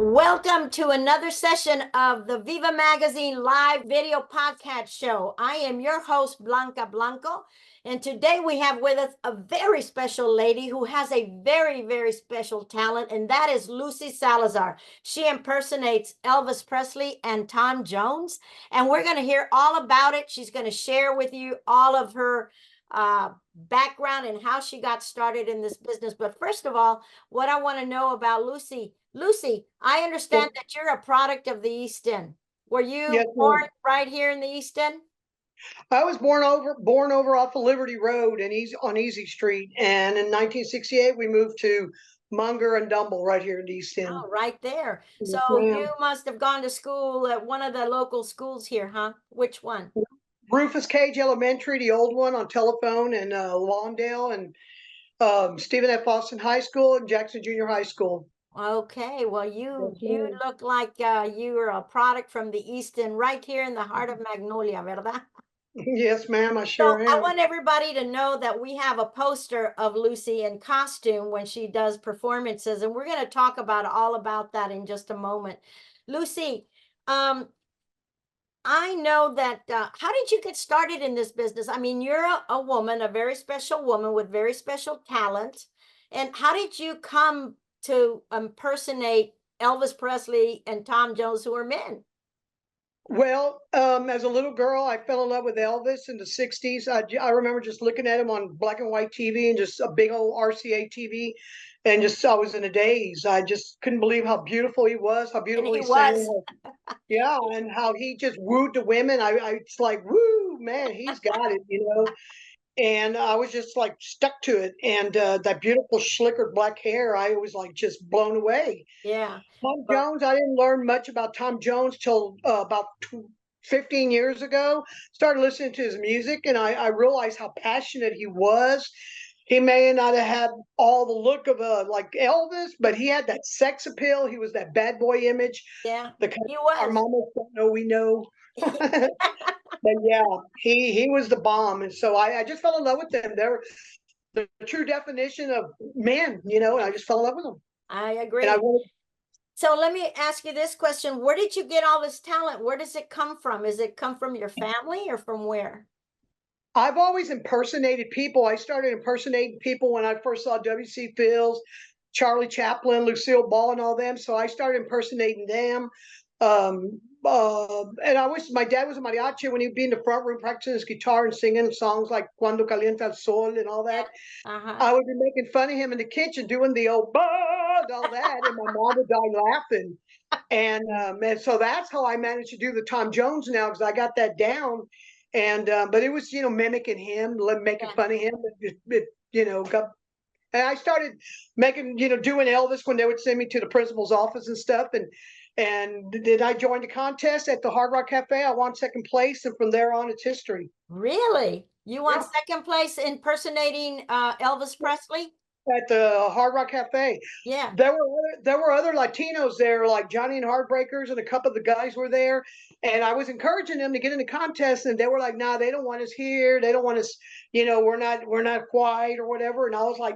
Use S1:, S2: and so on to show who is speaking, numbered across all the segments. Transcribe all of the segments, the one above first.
S1: Welcome to another session of the Viva Magazine live video podcast show. I am your host, Blanca Blanco, and today we have with us a very special lady who has a very, very special talent, and that is Lucy Salazar. She impersonates Elvis Presley and Tom Jones, and we're going to hear all about it. She's going to share with you all of her background and how she got started in this business. But first of all, what I want to know about Lucy, I understand that you're a product of the East End. Were you
S2: Yes,
S1: born
S2: ma'am.
S1: right here in the East End?
S2: I was born over off of Liberty Road and on Easy Street, and in 1968 we moved to Munger and Dumble right here in East End.
S1: Oh, right there. So
S2: Yes,
S1: you
S2: ma'am.
S1: must have gone to school at one of the local schools here, huh? Which one?
S2: Rufus Cage Elementary, the old one on Telephone, and Lawndale, and Stephen F. Austin High School and Jackson Junior High School.
S1: Okay, well,
S2: Yes,
S1: you
S2: ma'am.
S1: look like you are a product from the East End, right here in the heart of Magnolia, ¿verdad?
S2: Yes, ma'am, I
S1: So
S2: sure
S1: I
S2: am.
S1: want everybody to know that we have a poster of Lucy in costume when she does performances, and we're going to talk about all about that in just a moment. Lucy, um, I know that. How did you get started in this business? I mean, you're a woman, a very special woman with very special talent. And how did you come to impersonate Elvis Presley and Tom Jones, who are men?
S2: Well, as a little girl, I fell in love with Elvis in the 60s. I remember just looking at him on black and white TV and just a big old RCA TV. And just, I was in a daze. I just couldn't believe how beautiful he was, how
S1: And
S2: beautiful
S1: he
S2: he sang.
S1: was.
S2: Yeah, and how he just wooed the women. It's like, woo, man, he's got it. And I was just like stuck to it. And that beautiful slickered black hair, I was like just blown away.
S1: Yeah.
S2: Tom
S1: Well,
S2: Jones, I didn't learn much about Tom Jones till about 15 years ago. Started listening to his music, and I realized how passionate he was. He may not have had all the look of a like Elvis, but he had that sex appeal. He was that bad boy image.
S1: yeah,
S2: The kind
S1: he
S2: our
S1: was.
S2: mamas don't know we know. But yeah, he was the bomb, and so I just fell in love with them. They're the true definition of men, and I just fell in love with them.
S1: I
S2: And I
S1: agree.
S2: wanted
S1: So let me ask you this question. Where did you get all this talent? Where does it come from? Is it come from your family or from where?
S2: I've always impersonated people. I started impersonating people when I first saw W.C. Fields, Charlie Chaplin, Lucille Ball, and all them. So I started impersonating them. And I wish my dad was a mariachi when he'd be in the front room practicing his guitar and singing songs like Cuando Calienta el Sol and all that.
S1: Yeah. Uh-huh.
S2: I would be making fun of him in the kitchen doing the old bud, all that, and my mom would die laughing. And so that's how I managed to do the Tom Jones now because I got that down. And but it was mimicking him, making
S1: Yeah.
S2: fun of him. Got and I started making doing Elvis when they would send me to the principal's office and stuff. And did I join the contest at the Hard Rock Cafe? I won second place, and from there on, it's history.
S1: Really? You won
S2: Yeah.
S1: second place impersonating Elvis Presley?
S2: At the Hard Rock Cafe.
S1: Yeah.
S2: There were other Latinos there, like Johnny and Heartbreakers, and a couple of the guys were there. And I was encouraging them to get in the contest, and they were like, "Nah, they don't want us here. They don't want us. We're not white or whatever." And I was like,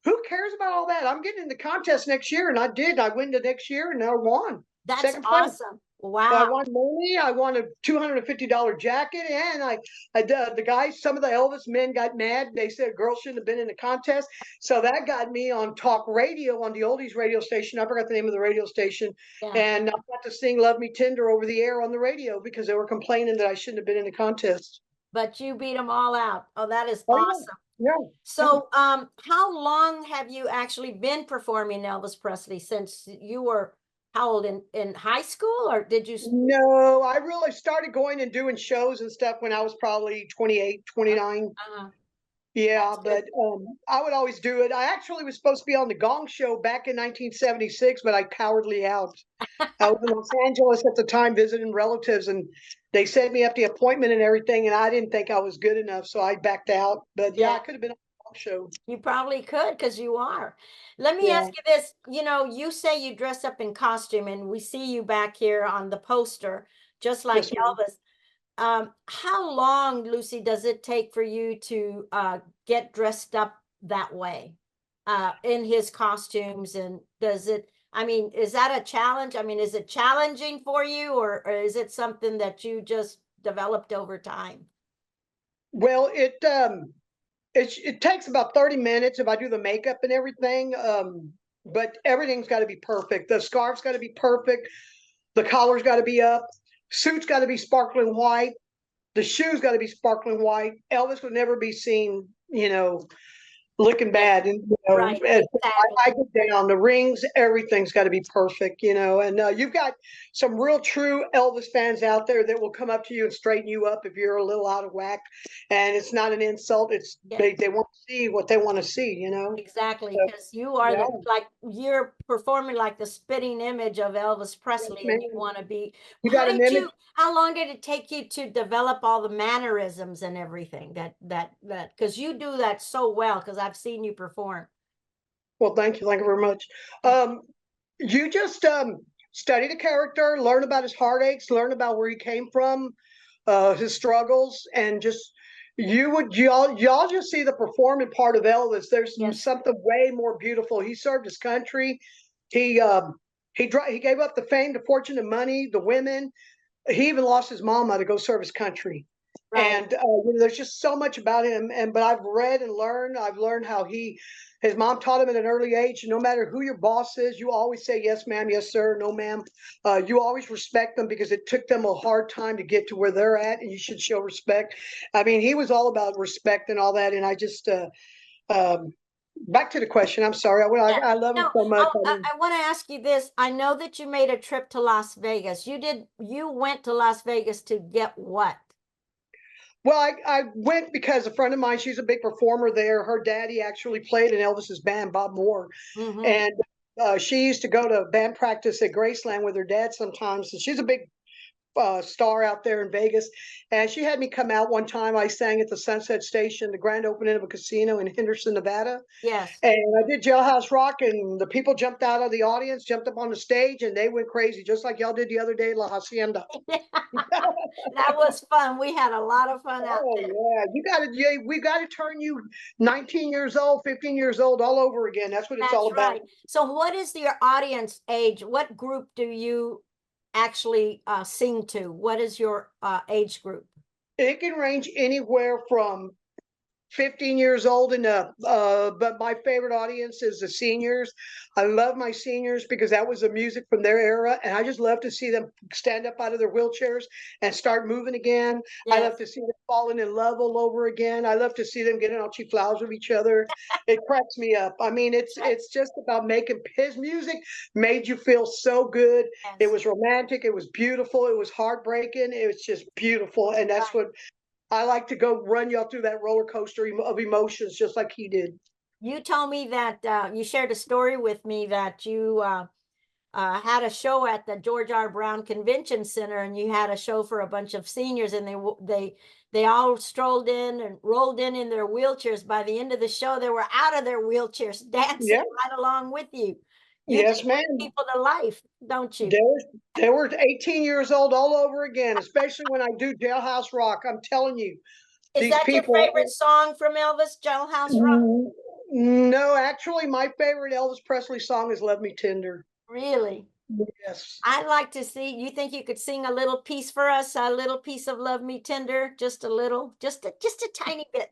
S2: "Who cares about all that? I'm getting in the contest next year," and I did. I went the next year, and I won
S1: That's
S2: second place.
S1: awesome.
S2: So I
S1: Wow.
S2: won money. I won a $250 jacket, and the guys, some of the Elvis men got mad. They said girls shouldn't have been in the contest. So that got me on talk radio on the oldies radio station. I forgot the name of the radio station,
S1: Yeah.
S2: and I got to sing "Love Me Tender" over the air on the radio because they were complaining that I shouldn't have been in the contest.
S1: But you beat them all out. Oh, that is
S2: Oh
S1: awesome.
S2: yeah, yeah. Yeah.
S1: So, how long have you actually been performing Elvis Presley since you were how old in high school, or did you?
S2: No, I really started going and doing shows and stuff when I was probably 28, 29. Yeah,
S1: That's good.
S2: but I would always do it. I actually was supposed to be on the Gong Show back in 1976, but I cowardly out. I was in Los Angeles at the time visiting relatives, and they set me up the appointment and everything, and I didn't think I was good enough, so I backed out. But yeah,
S1: Yeah,
S2: I could have been on the Gong Show.
S1: you probably could because you are. Let me
S2: Yeah,
S1: ask you this. You say you dress up in costume, and we see you back here on the poster, just like
S2: yes, ma'am.
S1: Elvis. How long, Lucy, does it take for you to get dressed up that way in his costumes? And does it, I mean, is that a challenge? I mean, is it challenging for you, or is it something that you just developed over time?
S2: Well, it takes about 30 minutes if I do the makeup and everything. But everything's got to be perfect. The scarf's got to be perfect. The collar's got to be up. Suit's got to be sparkling white. The shoes got to be sparkling white. Elvis would never be seen, looking
S1: Yeah,
S2: bad. And
S1: right,
S2: as
S1: exactly.
S2: I get down, the rings, everything's got to be perfect. And you've got some real true Elvis fans out there that will come up to you and straighten you up if you're a little out of whack. And it's not an insult. It's
S1: Yeah.
S2: they want to see what they want to see.
S1: Exactly,
S2: So,
S1: because you are
S2: yeah,
S1: the like you're performing like the spitting image of Elvis
S2: yes,
S1: Presley, and you
S2: man.
S1: want to be.
S2: You
S1: How
S2: got an
S1: did
S2: image.
S1: you? How long did it take you to develop all the mannerisms and everything that? Because you do that so well. Because I've seen you perform.
S2: Well, thank you very much. Um, you just study the character, learn about his heartaches, learn about where he came from, his struggles, and just y'all just see the performing part of Elvis. There's
S1: Yes,
S2: something way more beautiful. He served his country. He gave up the fame, the fortune, the money, the women. He even lost his mama to go serve his country.
S1: right.
S2: And there's just so much about him. But I've read and learned. I've learned how his mom taught him at an early age. No matter who your boss is, you always say yes, ma'am, yes, sir, no, ma'am. You always respect them because it took them a hard time to get to where they're at, and you should show respect. I mean, he was all about respect and all that. And I just back to the question. I'm sorry.
S1: Yeah.
S2: I love him
S1: No,
S2: so much.
S1: I want to ask you this. I know that you made a trip to Las Vegas. You went to Las Vegas to get what?
S2: Well, I went because a friend of mine, she's a big performer there. Her daddy actually played in Elvis's band, Bob Moore.
S1: Mm-hmm.
S2: And she used to go to band practice at Graceland with her dad sometimes. And she's a big star out there in Vegas. And she had me come out one time. I sang at the Sunset Station, the grand opening of a casino in Henderson, Nevada.
S1: Yes.
S2: And I did Jailhouse Rock, and the people jumped out of the audience, jumped up on the stage, and they went crazy, just like y'all did the other day at La Hacienda.
S1: That was fun. We had a lot of fun out
S2: Oh
S1: there.
S2: yeah, we got to turn you 19 years old, 15 years old all over again. That's what it's all
S1: That's
S2: about.
S1: right. So what is your audience age? What group do you actually sing to? What is your age group?
S2: It can range anywhere from 15 years old and up. But my favorite audience is the seniors. I love my seniors because that was the music from their era. And I just love to see them stand up out of their wheelchairs and start moving again. I love
S1: Yes.
S2: to see them falling in love all over again. I love to see them getting all cheap flowers with each other. It cracks me up. I mean,
S1: Right.
S2: it's just about making his music made you feel so good. It
S1: Yes.
S2: was romantic. It was beautiful. It was heartbreaking. It was just beautiful. And that's
S1: Right.
S2: what I like to go run y'all through that roller coaster of emotions, just like he did.
S1: You told me that you shared a story with me that you had a show at the George R. Brown Convention Center, and you had a show for a bunch of seniors, and they all strolled in and rolled in their wheelchairs. By the end of the show, they were out of their wheelchairs, dancing
S2: Yeah,
S1: right along with you. You
S2: yes,
S1: just bring
S2: ma'am.
S1: people to life, don't you?
S2: They were, they were 18 years old all over again, especially when I do Jailhouse Rock. I'm telling you,
S1: Is
S2: these
S1: that your favorite
S2: people.
S1: song from Elvis, Jailhouse Rock?
S2: Mm, No, actually, my favorite Elvis Presley song is "Love Me Tender."
S1: Really?
S2: Yes.
S1: I'd like to see. You think you could sing a little piece for us? A little piece of "Love Me Tender," just a little, just a tiny bit.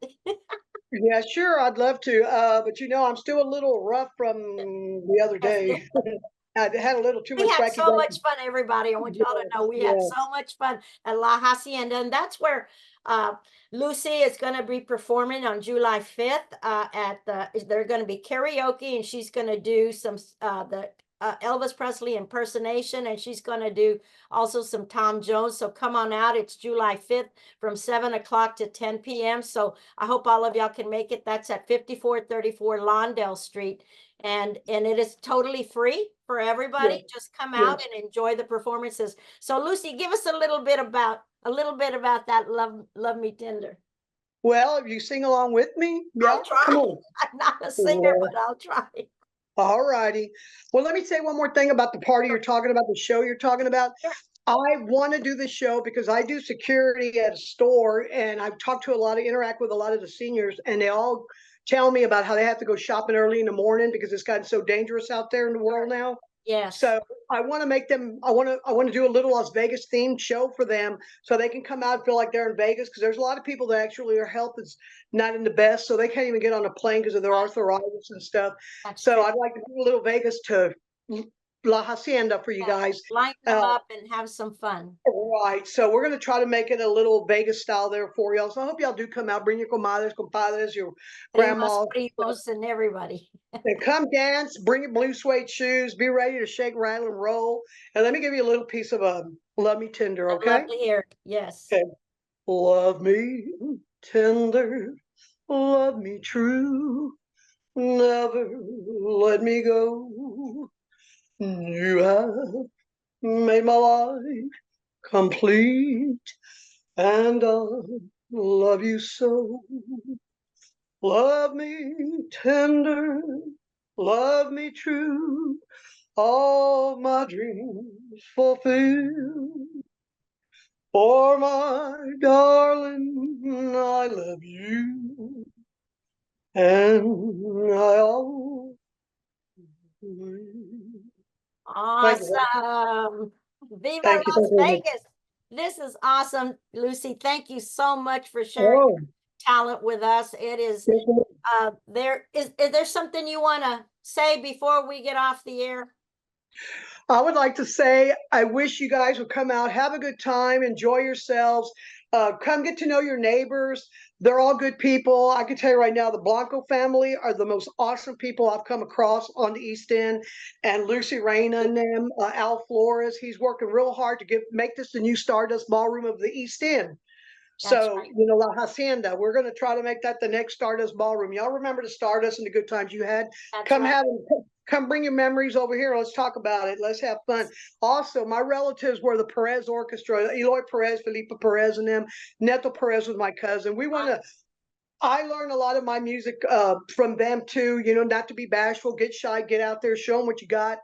S2: Yeah, sure. I'd love to. But I'm still a little rough from the other
S1: Yes.
S2: day. I had a little too
S1: We
S2: much
S1: had
S2: cracky
S1: so
S2: dacky.
S1: much fun, everybody. I want y'all to
S2: Yes,
S1: know we had
S2: yes,
S1: so much fun at La Hacienda. And that's where uh, Lucy is going to be performing on July 5th they're going to be karaoke, and she's going to do some, the Elvis Presley impersonation, and she's going to do also some Tom Jones. So come on out. It's July 5th from 7 o'clock to 10 p.m. So I hope all of y'all can make it. That's at 5434 Lawndale Street, and it is totally free for
S2: yes,
S1: everybody. Just come out
S2: yes.
S1: and enjoy the performances. So Lucy, give us a little bit about that love me tender.
S2: Well, if you sing along with me, yeah,
S1: I'll
S2: come
S1: try.
S2: on.
S1: I'm not a singer,
S2: Yeah.
S1: but I'll try.
S2: All righty. Well, let me say one more thing about the party you're talking about, the show you're talking about.
S1: Sure.
S2: I want to do this show because I do security at a store, and I've talked to interact with a lot of the seniors, and they all tell me about how they have to go shopping early in the morning because it's gotten so dangerous out there in the world now.
S1: Yes.
S2: So I want to make them. I want to do a little Las Vegas themed show for them, so they can come out and feel like they're in Vegas. Because there's a lot of people that actually their health is not in the best, so they can't even get on a plane because of their arthritis and stuff.
S1: That's
S2: So
S1: true.
S2: I'd like to do a little Vegas to La Hacienda for you guys.
S1: Line them up and have some fun.
S2: Right. So we're going to try to make it a little Vegas style there for y'all. So I hope y'all do come out. Bring your comadres, compadres, your grandma.
S1: Primos and everybody.
S2: And come dance, bring your blue suede shoes, be ready to shake, rattle, and roll. And let me give you a little piece of Love Me Tender,
S1: I'd
S2: okay?
S1: love to hear. Yes.
S2: Okay. Love me tender, love me true, never let me go. You have made my life complete, and I love you so. Love me tender, love me true, all my dreams fulfill. For my darling, I love you, and I always will.
S1: Awesome. Viva
S2: Thank you.
S1: Las
S2: Thank you.
S1: Vegas. This is awesome, Lucy. Thank you so much for sharing
S2: Oh,
S1: your talent with us. It is
S2: yes, ma'am.
S1: is there something you want to say before we get off the air?
S2: I would like to say, I wish you guys would come out, have a good time, enjoy yourselves. Come get to know your neighbors. They're all good people. I can tell you right now, the Blanco family are the most awesome people I've come across on the East End. And Lucy Reyna and them, Al Flores, he's working real hard to make this the new Stardust Ballroom of the East End.
S1: That's
S2: So,
S1: right.
S2: La Hacienda, we're going to try to make that the next Stardust Ballroom. Y'all remember the Stardust and the good times you had?
S1: That's
S2: Come
S1: right.
S2: come bring your memories over here. Let's talk about it. Let's have fun. Also, my relatives were the Perez Orchestra, Eloy Perez, Felipe Perez, and them. Neto Perez was my cousin. I learned a lot of my music from them too, not to be bashful, get shy, get out there, show them what you got.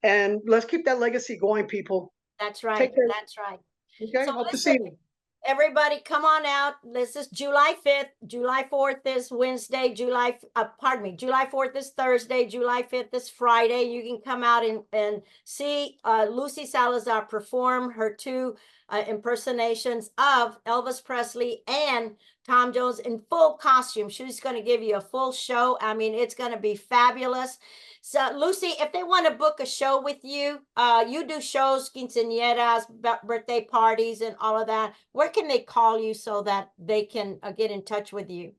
S2: And let's keep that legacy going, people.
S1: That's right.
S2: Take care.
S1: That's right.
S2: Okay,
S1: So
S2: hope to
S1: listen,
S2: see you.
S1: everybody, come on out. This is July 5th. July 4th is Wednesday. July 4th is Thursday. July 5th is Friday. You can come out and see Lucy Salazar perform her two impersonations of Elvis Presley and Tom Jones in full costume. She's going to give you a full show. I mean, it's going to be fabulous. So, Lucy, if they want to book a show with you, you do shows, quinceañeras, birthday parties, and all of that. Where can they call you so that they can get in touch with you?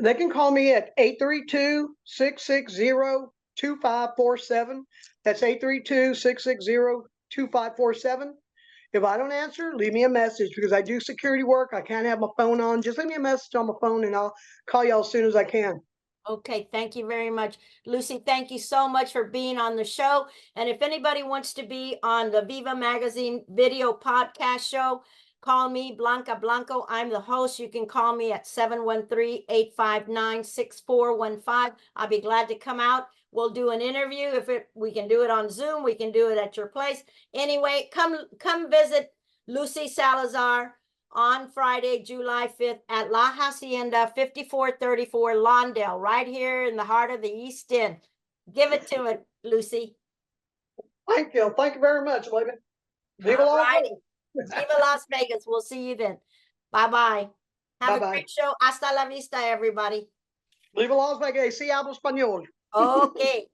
S2: They can call me at 832-660-2547. That's 832-660-2547. If I don't answer, leave me a message because I do security work. I can't have my phone on. Just leave me a message on my phone and I'll call y'all as soon as I can.
S1: Okay, thank you very much. Lucy, thank you so much for being on the show. And if anybody wants to be on the Viva Magazine video podcast show, call me, Blanca Blanco. I'm the host. You can call me at 713-859-6415. I'll be glad to come out. We'll do an interview. We can do it on Zoom, we can do it at your place. Anyway, come visit Lucy Salazar on Friday, July 5th at La Hacienda, 5434 Lawndale, right here in the heart of the East End. Give it to it, Lucy.
S2: Thank you. Thank you very much, baby. Viva
S1: All
S2: Las
S1: right.
S2: Vegas.
S1: Viva Las Vegas. We'll see you then. Bye-bye. Have a
S2: Bye-bye.
S1: great show. Hasta la vista, everybody.
S2: Viva Las Vegas. Si hablo español.
S1: Okay.